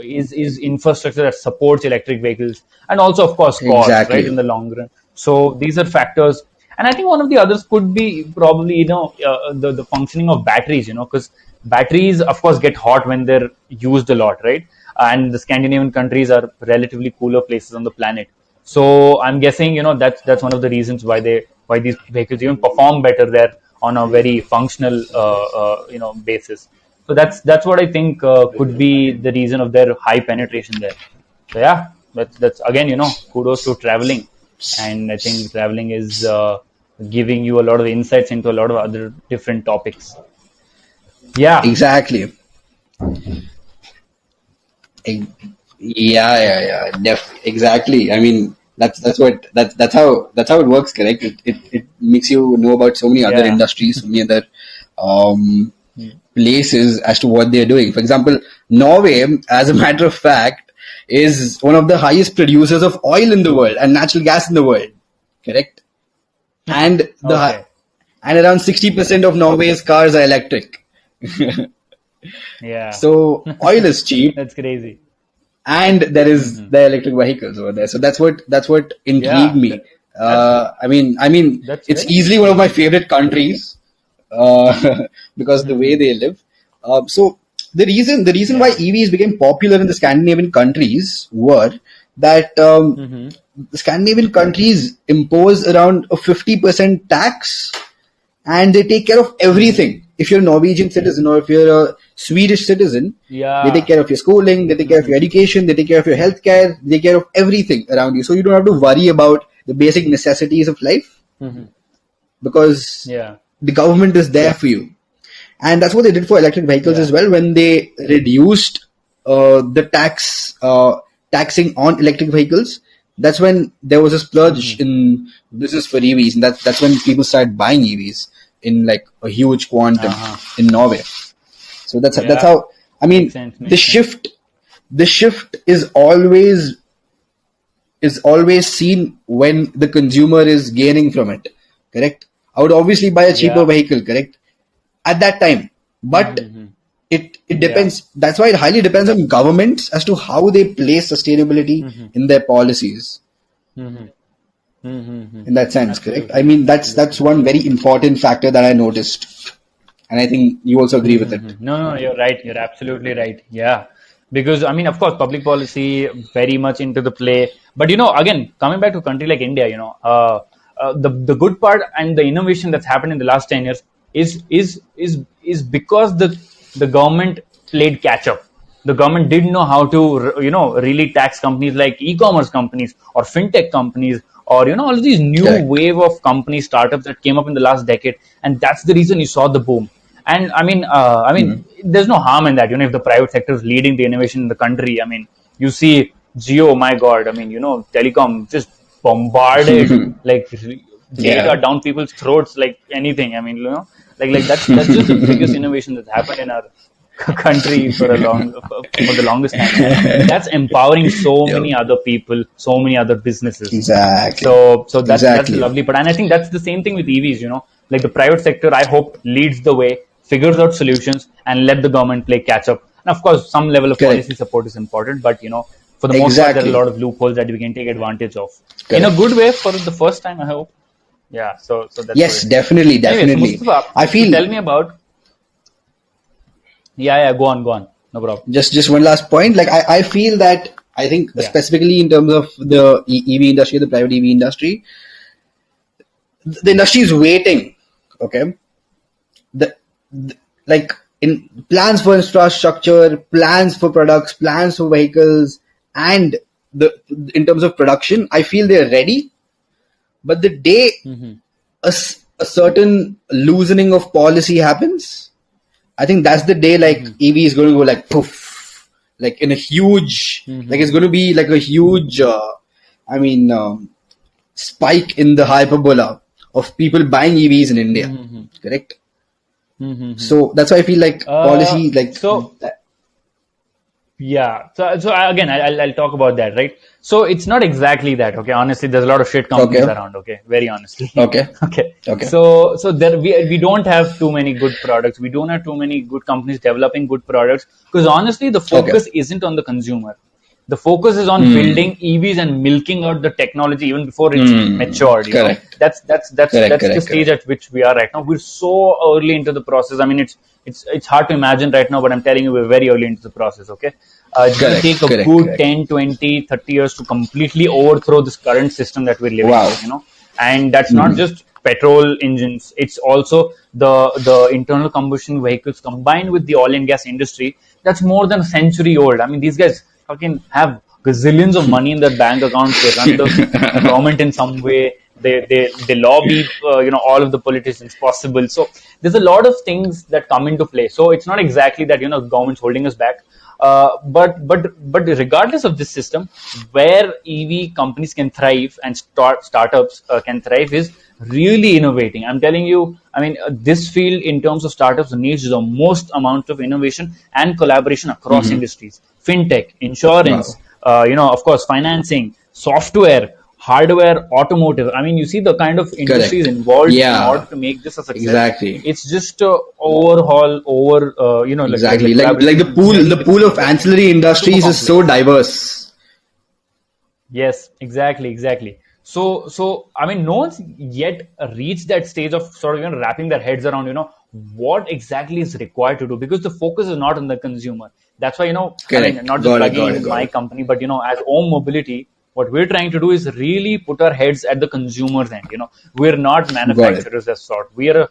is infrastructure that supports electric vehicles, and also of course cost, right, exactly. in the long run. So these are factors, and I think one of the others could be probably the functioning of batteries, because batteries of course get hot when they're used a lot, right? And the Scandinavian countries are relatively cooler places on the planet. So I'm guessing that's one of the reasons why these vehicles even perform better there on a very functional basis. So that's what I think could be the reason of their high penetration there. So yeah, that's again kudos to traveling, and I think traveling is giving you a lot of insights into a lot of other different topics. Yeah. Exactly. Ex- Yeah, yeah, yeah. Exactly. I mean, that's how it works, correct? It makes you know about so many other Yeah. industries, so many other um, places as to what they're doing. For example, Norway, as a matter of fact, is one of the highest producers of oil in the world and natural gas in the world, correct? And the Okay. and around 60% of Norway's cars are electric. Yeah. So oil is cheap, That's crazy. and there is Hmm. the electric vehicles over there. So that's what intrigued Yeah. me. That's I mean, that's it's very easily one of interesting. my favorite countries because the way Hmm. they live. So the reason why Yeah. EVs became popular in the Scandinavian countries were that Hmm. the Scandinavian countries impose around a 50% tax, and they take care of Hmm. everything. If you're a Norwegian citizen or if you're a Swedish citizen, they take Yeah. care of your schooling, they take care of Hmm. your education, they take care of your healthcare, they take care of everything around you. So you don't have to worry about the basic necessities of life Hmm. because Yeah. the government is there for you. And that's what they did for electric vehicles as Yeah. well when they reduced the taxing on electric vehicles. That's when there was a Hmm. splurge in business for EVs, and that's when people started buying EVs in like a huge quantum Uh-huh. in Norway. So that's Yeah. how I Makes mean sense. the Makes sense. shift the shift is always seen when the consumer is gaining from it. Correct. I would obviously buy a cheaper Yeah. vehicle. Correct, at that time, but Hmm. it Yeah. depends. That's why it highly depends on governments as to how they place sustainability Hmm. in their policies. Hmm. Hmm. In that sense, correct. I Absolutely. mean, that's Absolutely. one very important factor that I noticed, and I think you also agree with it. No, no, you're right. You're absolutely right. Yeah. Because, I mean, of course, public policy very much into the play. But, again, coming back to a country like India, the good part and the innovation that's happened in the last 10 years is because the government played catch up. The government didn't know how to, really tax companies like e-commerce companies or fintech companies, or all of these new Correct. wave of company startups that came up in the last decade, and that's the reason you saw the boom. And Hmm. there's no harm in that. If the private sector is leading the innovation in the country, I mean, you see Geo, my God, I mean, telecom just bombarded like Yeah. data down people's throats like anything. I mean, like that's just the biggest innovation that's happened in our country for the longest time, and that's empowering so Yo. many other people, so many other businesses. Exactly. So that's the Exactly. lovely part, and I think that's the same thing with EVs. Like the private sector, I hope leads the way, figures out solutions, and let the government play catch up. And of course, some level of policy Correct. support is important, but for the most part, there are a Exactly. lot of loopholes that we can take advantage of in a good Correct. way for the first time, I hope. Yeah. So that's what Yes, it is. definitely, Anyways, definitely. Mustafa, I if you tell feel me about, yeah, go on, no problem. just one last point. Like I feel that I think Yeah. specifically in terms of the EV industry, the private EV industry, the industry is waiting. Okay, the, the like in plans for infrastructure, plans for products, plans for vehicles, and the in terms of production, I feel they're ready. But the day a certain loosening of policy happens, I think that's the day like EV is going to go like poof, like in a huge, like it's going to be like a huge, I mean, spike in the hyperbola of people buying EVs in India. Correct. So that's why I feel like policy, like So yeah, again, I'll talk about that, right? So it's not exactly that, okay? Honestly, there's a lot of shit companies okay, around, okay? Very honestly, okay, okay. okay, So there we don't have too many good products. We don't have too many good companies developing good products because honestly, the okay. focus isn't on the consumer. The focus is on Hmm. building EVs and milking out the technology even before it's matured. Correct. That's the Correct. stage Correct. at which we are right now. We're so early into the process. I mean, it's hard to imagine right now, but I'm telling you, we're very early into the process. Okay, it's going to take Correct. a Correct. good Correct. 10, 20, 30 years to completely overthrow this current system that we're living in. Wow. And that's not just petrol engines; it's also the internal combustion vehicles combined with the oil and gas industry. That's more than a century old. I mean, these guys fucking have gazillions of money in their bank accounts. They run the government in some way. They lobby all of the politicians possible. So there's a lot of things that come into play. So it's not exactly that government's holding us back. But regardless of this system, where EV companies can thrive and startups can thrive is really innovating. I'm telling you, I mean, this field in terms of startups needs the most amount of innovation and collaboration across industries, fintech, insurance, Wow. of course, financing, software, hardware, automotive. I mean, you see the kind of industries Correct. involved in order Yeah. to make this a success. Exactly. It's just overhaul over, like Exactly. Like collaboration the between pool many the different pool of industries. ancillary Super industries is so complex. diverse. Yes, exactly. So I mean, no one's yet reached that stage of sort of wrapping their heads around what exactly is required to do because the focus is not on the consumer. That's why I mean, Correct. not just Got it. plugging Got it. in Got my it. company, but as Om Mobility, what we're trying to do is really put our heads at the consumer's end. We're not Got it. manufacturers as sort. We are a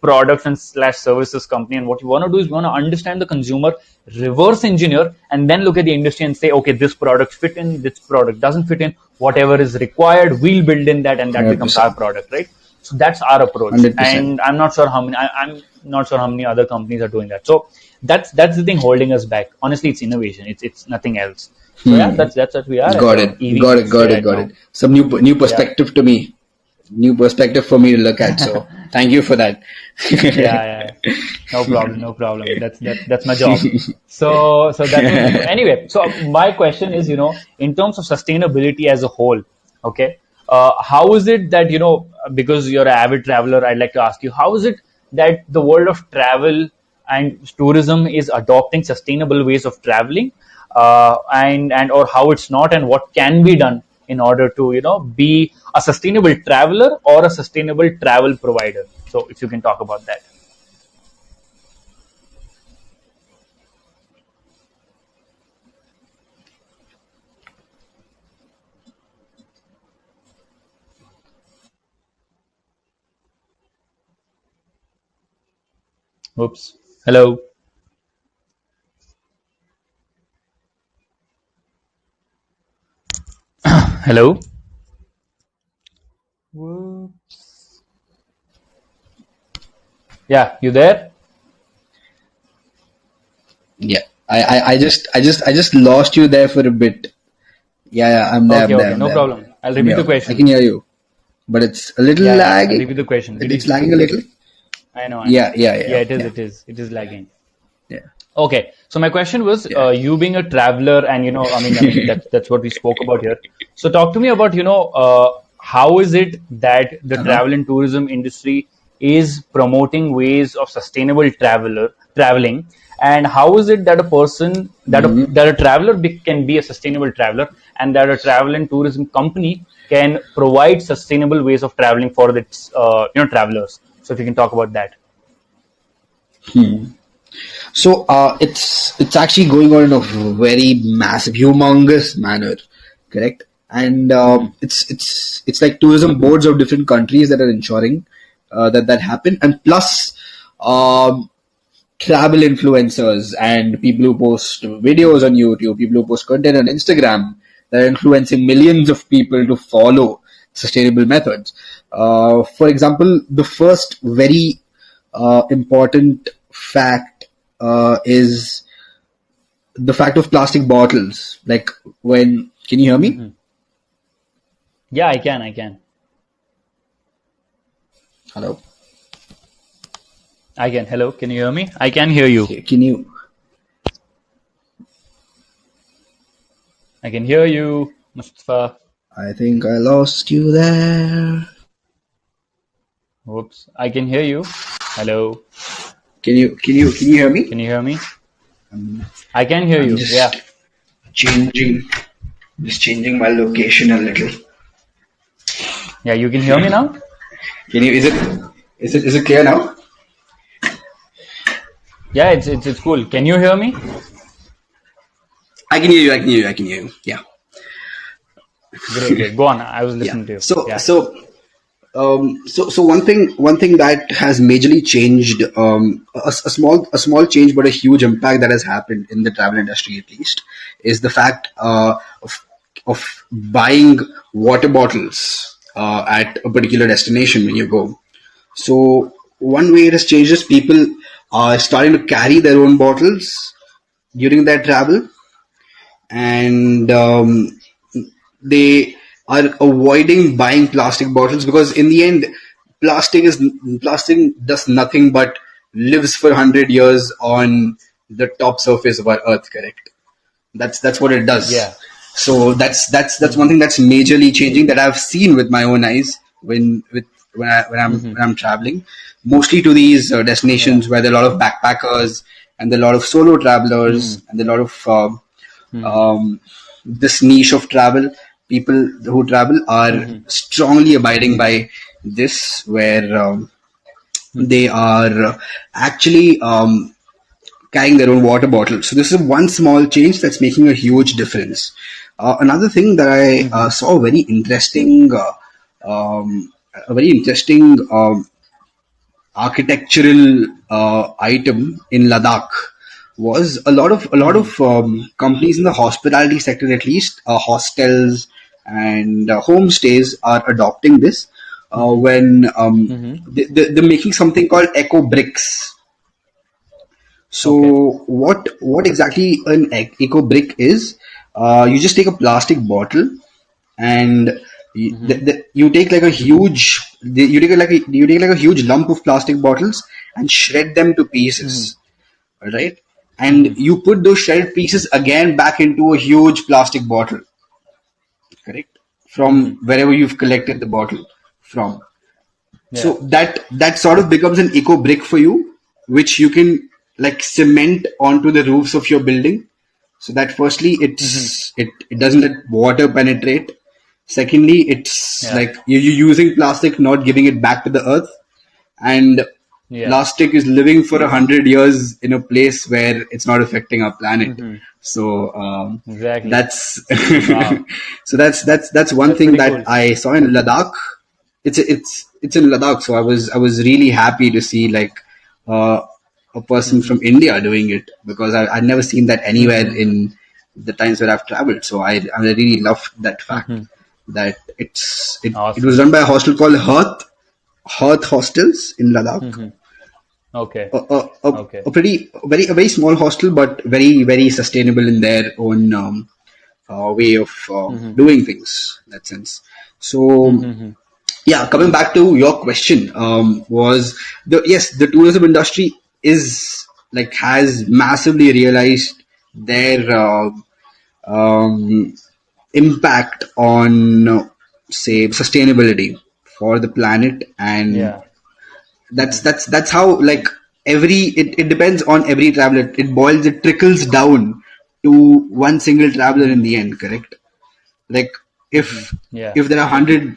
products and slash services company, and what you want to do is you want to understand the consumer, reverse engineer, and then look at the industry and say, okay, this product fit in, this product doesn't fit in, whatever is required we'll build in that, and that becomes our 100%. product, right? So that's our approach, 100%. and I'm not sure how many other companies are doing that. So that's the thing holding us back. Honestly, it's innovation. It's nothing else. So yeah, that's what we are as Got a it. EV Got it. industry Got it. right Got now. it. Some new Yeah. perspective to me. New perspective for me to look at. So thank you for that. Yeah. No problem, no problem. That's my job. So that's what we do. Anyway, so my question is, in terms of sustainability as a whole, okay, how is it that because you're an avid traveler, I'd like to ask you, how is it that the world of travel and tourism is adopting sustainable ways of traveling, and or how it's not, and what can be done in order to be a sustainable traveler or a sustainable travel provider. So if you can talk about that. Oops. Hello. Hello. Whoops. Yeah, you there? Yeah. I just lost you there for a bit. Yeah, yeah, I'm there, Okay, I'm there, okay, I'm no there. problem. I'll I'm repeat the here. I question. can hear you. But it's a little Yeah, I'll lagging. repeat the question. It's lagging a little. I know. Yeah, yeah, Yeah, yeah, yeah, it is lagging. yeah. Okay, so my question was, Yeah. you being a traveler, and I mean that's what we spoke about here. So talk to me about, how is it that the Uh-huh. travel and tourism industry is promoting ways of sustainable traveling, and how is it that a person that a traveler can be a sustainable traveler, and that a travel and tourism company can provide sustainable ways of traveling for its travelers. So if you can talk about that. So it's actually going on in a very massive, humongous manner, correct? And it's like tourism boards of different countries that are ensuring that happen, and plus, um, travel influencers and people who post videos on YouTube, people who post content on Instagram that are influencing millions of people to follow sustainable methods. For example, the first very important fact is the fact of plastic bottles. Like when, can you hear me? Hmm. Yeah, I can. I can. Hello. I can. Hello. Can you hear me? I can hear you. Can you? I can hear you, Mustafa. I think I lost you there. Whoops. I can hear you. Hello. Can you hear me? Can you hear me? I can hear I'm you. Yeah. changing just changing my location a little. Yeah. You can hear me now? Can you? Is it clear now? Yeah. It's cool. Can you hear me? I can hear you. I can hear you. I can hear you. Yeah, Great. Great. Go on. I was yeah. listening to you. So Yeah. so so one thing that has majorly changed, a small change but a huge impact that has happened in the travel industry at least, is the fact of buying water bottles at a particular destination when you go. So one way it has changed is people are starting to carry their own bottles during their travel, and they are avoiding buying plastic bottles, because in the end, plastic is plastic does nothing but lives for 100 years on the top surface of our earth. Correct? That's what it does. Yeah. So that's one Hmm. thing that's majorly changing, that I've seen with my own eyes when I'm Hmm. traveling, mostly to these Yeah. destinations where there are a lot of backpackers and there are a lot of solo travelers Hmm. and there are a lot of Hmm. um, this niche of travel. People who travel are Hmm. strongly abiding by this, where Hmm. they are actually carrying their own water bottle. So this is one small change that's making a huge difference. Another thing that I Hmm. saw um, a very interesting architectural item in Ladakh was a lot of Hmm. companies in the hospitality sector, at least hostels and homestays, are adopting this. Hmm. When Hmm. they're making something called eco bricks. Okay. So what exactly an eco brick is? You just take a plastic bottle, and Hmm. you take like a huge you take like a huge lump of plastic bottles and shred them to Hmm. pieces, all right? And Hmm. you put those shredded pieces again back into a huge plastic bottle, correct? Hmm. From wherever you've collected the bottle from. So Yeah. that sort of becomes an eco brick for you, which you can like cement onto the roofs of your building. So that firstly, Hmm. it doesn't let water penetrate. Secondly, it's Yeah. like you're using plastic, not giving it back to the earth, and Yeah. plastic is living for 100 years in a place where it's not affecting our planet. Hmm. So Exactly. that's Wow. that's one That's thing pretty that cool. I saw in Ladakh. It's in Ladakh, so I was really happy to see like uh, a person Hmm. from India doing it, because I'd never seen that anywhere Hmm. in the times where I've traveled. So I really loved that fact Hmm. that it was Awesome. done by a hostel called Hearth Hostels in Ladakh. Hmm. Okay. A Okay. pretty a very small hostel, but very very sustainable in their own way of Hmm. doing things in that sense. So Hmm. yeah, coming back to your question, was the tourism industry is like has massively realized their um, impact on say sustainability for the planet, and Yeah. that's Hmm. that's that's how like it depends on every traveler. It trickles down to one single traveler in Hmm. the end, correct? Like Hmm. if Yeah. if there are 100,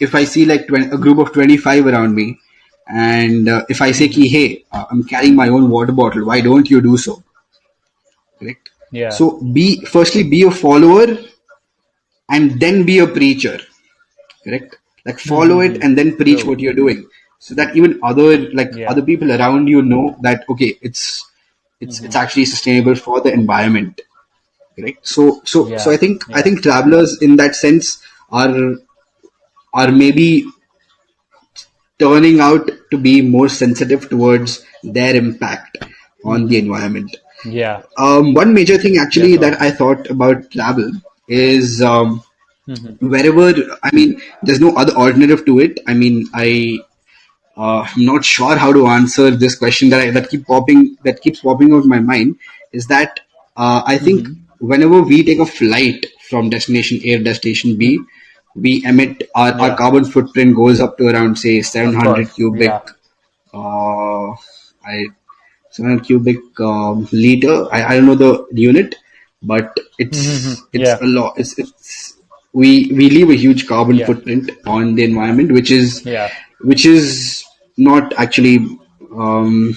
if I see like 20, a group of 25 around me, and if I say Hmm. ki, hey, I'm carrying my own water bottle, why don't you do so, correct? Yeah. So be a follower and then be a preacher, correct? Like follow it Hmm. and then preach True. what you're doing. so that even Yeah. other people around you know that okay, it's Hmm. actually sustainable for the environment, correct? So Yeah. I Yeah. think travelers in that sense are maybe turning out to be more sensitive towards their impact on the Hmm. environment. Yeah. One major thing actually That's that awesome. I thought about travel is Hmm. wherever, I mean, there's no other alternative to it. I mean, I'm not sure how to answer this question that keeps popping out in my mind. Is that I think Hmm. whenever we take a flight from destination A to destination B, Hmm. we emit our Yeah. carbon footprint goes up to around say Of 700 course. cubic Yeah. I 700 cubic liter. I don't know the unit, but Hmm. it's Yeah. a lot. It's we leave a huge carbon Yeah. footprint on the environment, Yeah. which is not actually um,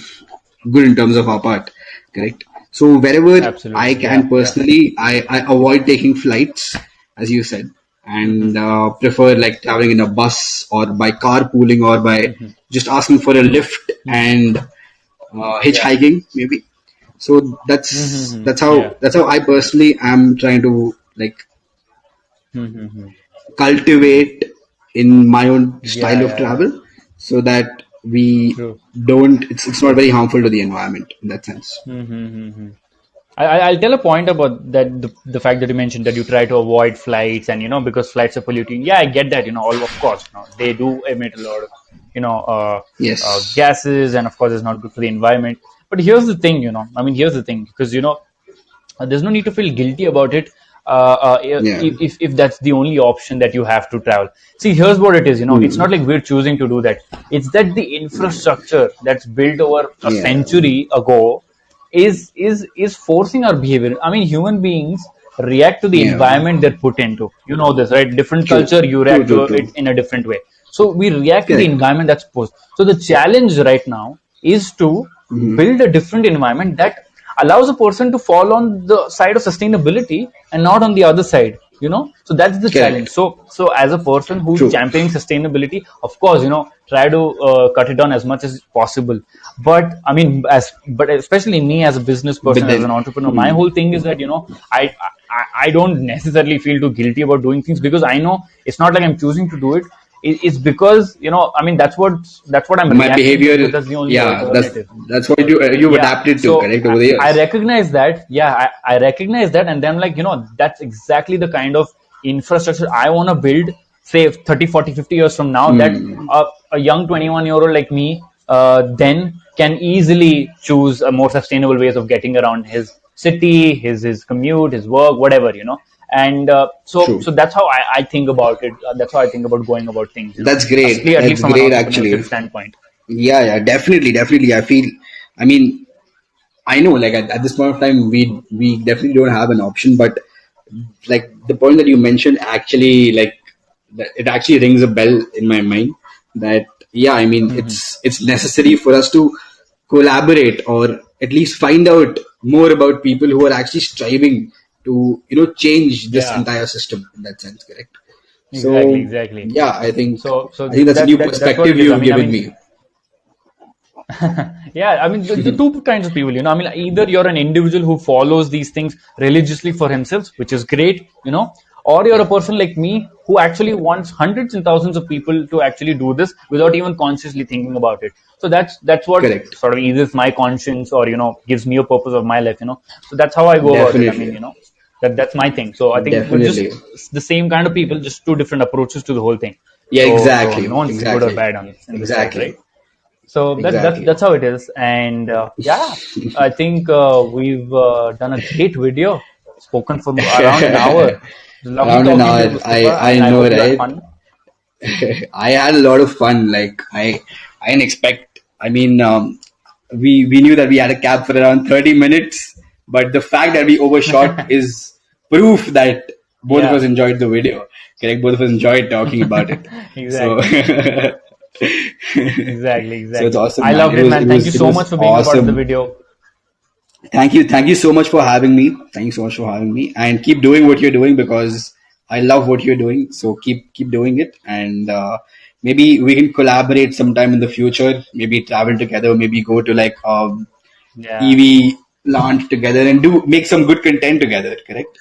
good in terms of our part, correct? So wherever I Absolutely. Yeah. can Yeah. personally, I avoid taking flights, as you said, Hmm. and prefer like traveling in a bus or by carpooling or by Hmm. just asking for a lift Hmm. and Yeah. hitchhiking maybe. So Hmm. Yeah. that's how I personally am trying to like Hmm. cultivate in my own Yeah. style of Yeah. Yeah. travel so that we True. don't it's not very harmful to the environment in that sense. Mm-hmm. I'll tell a point about that the fact that you mentioned that you try to avoid flights and because flights are polluting. Yeah, I get that. All of course, they do emit a lot of Yes. gases, and of course, it's not good for the environment. But here's the thing, I mean, here's the thing because there's no need to feel guilty about it Yeah. if that's the only option that you have to travel. See, here's what it is. It's Hmm. not like we're choosing to do that. It's that the infrastructure that's built over a Yeah. century ago is forcing our behavior. I mean, human beings react to the Yeah. environment they're put into. You know this, right? Different True. culture, you True. react True. to it True. in a different way. So we react to the Correct. environment that's posed. So the challenge right now is to Hmm. build a different environment that allows a person to fall on the side of sustainability and not on the other side. So that's the challenge. Correct. So as a person who's True. championing sustainability, of course, try to cut it down as much as possible. But I mean, but especially me as a business But person, as then, an entrepreneur, my hmm. whole thing is that I don't necessarily feel too guilty about doing things because I know it's not like I'm choosing to do it. It's because I mean that's what I'm My reacting to because behavior, that's the only yeah, alternative. that's what you've Yeah, adapted to, so correct, over the I years. recognize that. Yeah, I recognize that, and then like that's exactly the kind of infrastructure I want to build, say 30, 40, 50 years from now, that Hmm. a young 21-year-old like me then can easily choose a more sustainable ways of getting around his city, his commute, his work, whatever. And so True. that's how I think about it. That's how I think about going about things. That's great. At least That's from an great, entrepreneurship actually. standpoint. Yeah, yeah, definitely, definitely. I mean, I know, like at this point of time, we definitely don't have an option. But like the point that you mentioned, actually, like that it actually rings a bell in my mind. That yeah, I mean, Hmm. it's necessary for us to collaborate or at least find out more about people who are actually striving to change this Yeah, entire system in that sense. Correct. exactly, So exactly. yeah, So I think that's a new that's what it perspective is. I you've mean, I given mean, me. yeah, I mean, the two kinds of people. I mean, either you're an individual who follows these things religiously for himself, which is great, or you're a Yeah. person like me who actually wants hundreds and thousands of people to actually do this without even consciously thinking about it. So that's what Correct. sort of eases my conscience or gives me a purpose of my life. So that's how I go about it. I mean, Definitely. that's my thing. So I think we're just Definitely. the same kind of people, just two different approaches to the whole thing. Yeah, So exactly. no one's good or Exactly. bad on in this side, Exactly. right? So Exactly. that's how it is. And yeah, I think we've done a great video, spoken for around an hour. It was lovely Around an talking to you, hour. Mustafa, I and I know, hope you had right? fun. I had a lot of fun. Like I didn't expect. I mean, we knew that we had a cap for around 30 minutes, but the fact that we overshot is proof that both of us Yeah, enjoyed the video. Correct. Both of us enjoyed talking about it. So, exactly, so it's exactly. awesome, I man. loved it, man. Thank you It so much was for being a part of the awesome. video. Thank you so much for having me. Thank you so much for having me, and keep doing what you're doing because I love what you're doing. So keep doing it, and Maybe we can collaborate sometime in the future. Maybe travel together. Maybe go to like Yeah. EV launch together and do make some good content together. Correct?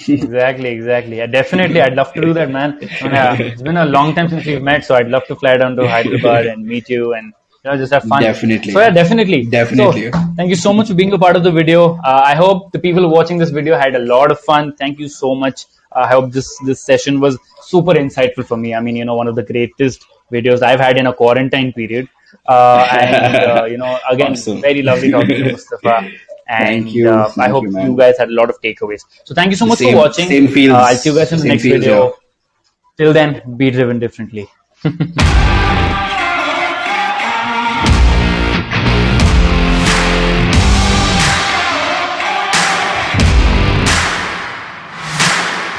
Exactly, exactly. Yeah, definitely. I'd love to do that, man. And, it's been a long time since we've met, so I'd love to fly down to Hyderabad and meet you and just have fun. So yeah, Definitely, definitely. So definitely. thank you so much for being a part of the video. I hope the people watching this video had a lot of fun. Thank you so much. I hope this session was super insightful for me. I mean, one of the greatest videos I've had in a quarantine period. And again, Awesome. very lovely talking to Mustafa. And I Thank you, hope you man. guys had a lot of takeaways. So thank you so The much for same, watching. same I'll see you feels, guys in the same next feels here. video. Till then, be driven differently.